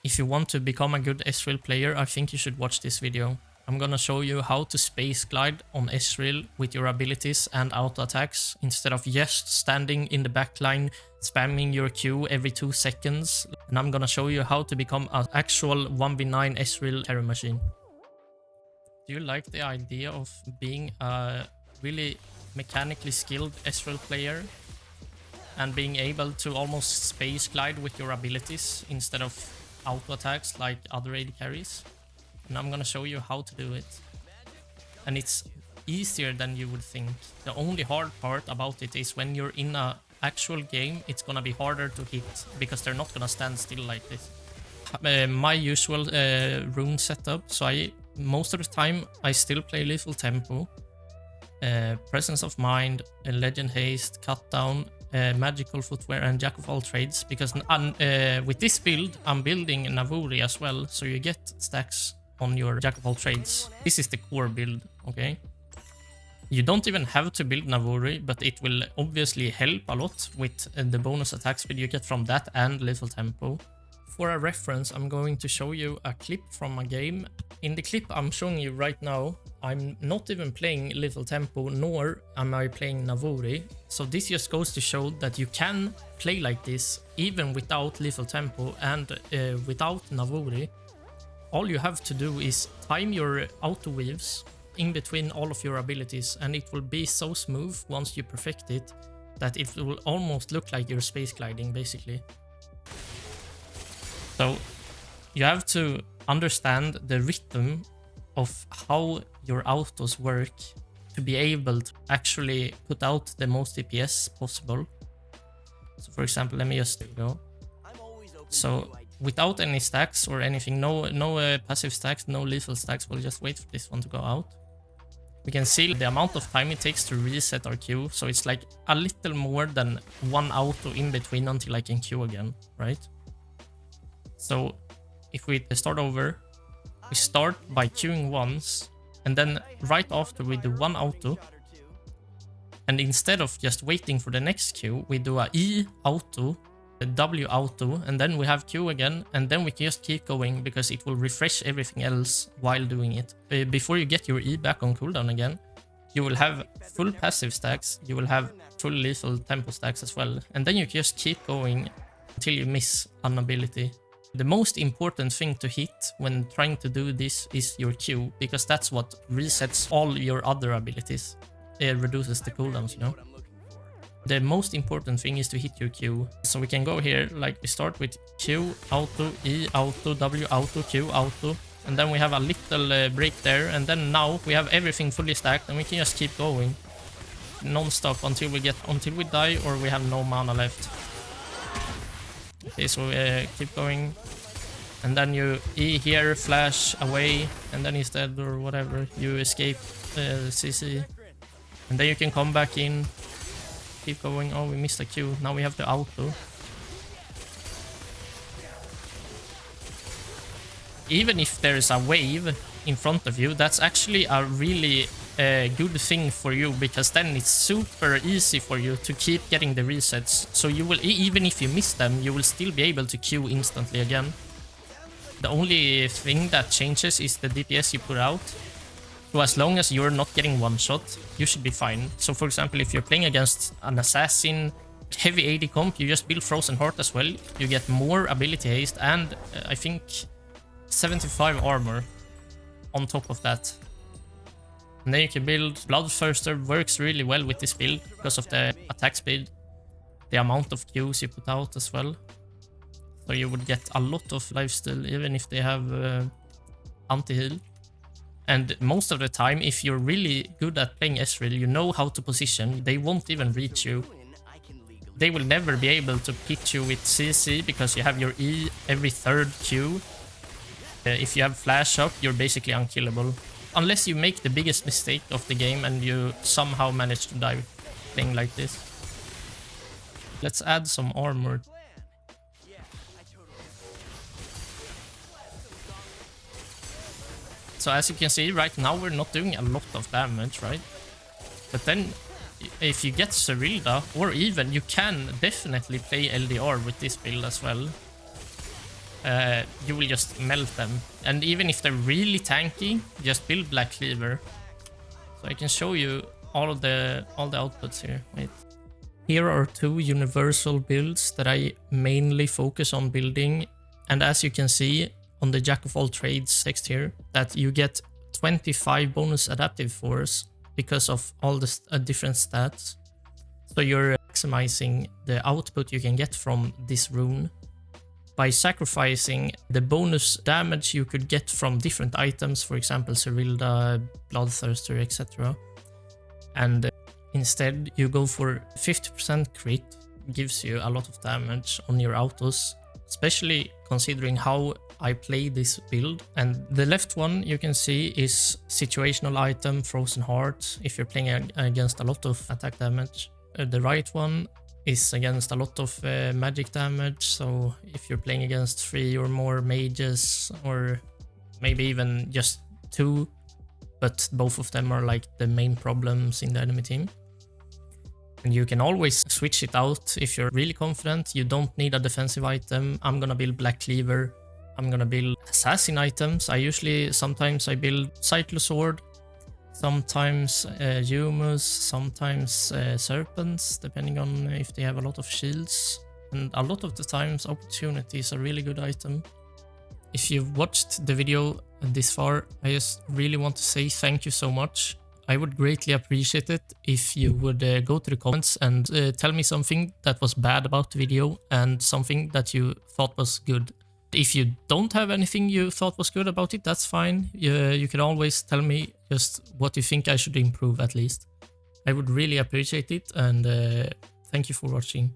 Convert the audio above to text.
If you want to become a good Ezreal player, I think you should watch this video. I'm gonna show you how to space glide on Ezreal with your abilities and auto attacks instead of just standing in the backline spamming your Q every 2 seconds. And I'm gonna show you how to become an actual 1v9 Ezreal terror machine. Do you like the idea of being a really mechanically skilled Ezreal player and being able to almost space glide with your abilities instead of auto attacks like other AD carries? And I'm gonna show you how to do it. And it's easier than you would think. The only hard part about it is when you're in a actual game, it's gonna be harder to hit because they're not gonna stand still like this. My usual rune setup, so most of the time I still play Lethal Tempo, Presence of Mind, Legend Haste, Cut Down, Magical Footwear and Jack of all trades, because with this build I'm building Navuri as well, so you get stacks on your Jack of all trades. This is the core build, okay? You don't even have to build Navuri, but it will obviously help a lot with the bonus attack speed you get from that and Lethal Tempo. For a reference, I'm going to show you a clip from a game. In the clip I'm showing you right now, I'm not even playing Lethal Tempo, nor am I playing Navuri. So this just goes to show that you can play like this even without Lethal Tempo and without Navuri. All you have to do is time your auto weaves in between all of your abilities, and it will be so smooth once you perfect it that it will almost look like you're space gliding basically. So you have to understand the rhythm of how your autos work to be able to actually put out the most DPS possible. So for example, let me just go. So without any stacks or anything, no passive stacks, no lethal stacks, we'll just wait for this one to go out. We can see the amount of time it takes to reset our Q, so it's like a little more than one auto in between until I can Q again, right? So if we start over, we start by queuing once, and then right after we do one auto, and instead of just waiting for the next queue, we do a E auto, a W auto, and then we have Q again, and then we can just keep going because it will refresh everything else while doing it. Before you get your E back on cooldown again, you will have full passive stacks, you will have full lethal tempo stacks as well, and then you just keep going until you miss an ability. The most important thing to hit when trying to do this is your Q, because that's what resets all your other abilities. It reduces the cooldowns, you know. The most important thing is to hit your Q. So we can go here, like we start with Q, auto, E, auto, W, auto, Q, auto. And then we have a little break there. And then now we have everything fully stacked and we can just keep going non-stop until we die or we have no mana left. Okay, so keep going. And then you E here, flash away, and then instead or whatever, you escape CC. And then you can come back in. Keep going. Oh, we missed a Q. Now we have the auto. Even if there is a wave in front of you, that's actually a really good thing for you, because then it's super easy for you to keep getting the resets. So you will, even if you miss them, you will still be able to Q instantly again. The only thing that changes is the DPS you put out. So as long as you're not getting one shot, you should be fine. So for example, if you're playing against an assassin, heavy AD comp, you just build Frozen Heart as well. You get more ability haste and I think 75 armor on top of that. And then you can build Bloodthirster, works really well with this build because of the attack speed, the amount of Qs you put out as well. So you would get a lot of lifesteal even if they have anti-heal. And most of the time, if you're really good at playing Ezreal, you know how to position, they won't even reach you. They will never be able to hit you with CC because you have your E every third Q. If you have flash up, you're basically unkillable. Unless you make the biggest mistake of the game and you somehow manage to die playing like this. Let's add some armor. So as you can see, right now we're not doing a lot of damage, right? But then if you get Zerilda, or even you can definitely play LDR with this build as well. you will just melt them. And even if they're really tanky, just build Black Cleaver. So I can show you all the outputs here. Wait. Here are 2 universal builds that I mainly focus on building. And as you can see on the Jack of all trades text here, that you get 25 bonus adaptive force because of all the different stats. So you're maximizing the output you can get from this rune by sacrificing the bonus damage you could get from different items, for example, Serilda, Bloodthirster, etc. And instead you go for 50% crit, gives you a lot of damage on your autos, especially considering how I play this build. And the left one you can see is situational item Frozen Heart if you're playing against a lot of attack damage. The right one is against a lot of magic damage, so if you're playing against 3 or more mages, or maybe even just 2, but both of them are like the main problems in the enemy team. And you can always switch it out if you're really confident. You don't need a defensive item. I'm gonna build Black Cleaver. I'm gonna build assassin items. Sometimes I build Cyclosword, sometimes Humus, sometimes Serpents, depending on if they have a lot of shields. And a lot of the times Opportunity is a really good item. If you've watched the video this far, I just really want to say thank you so much. I would greatly appreciate it if you would go to the comments and tell me something that was bad about the video and something that you thought was good. If you don't have anything you thought was good about it, that's fine. You can always tell me just what you think I should improve at least. I would really appreciate it, and thank you for watching.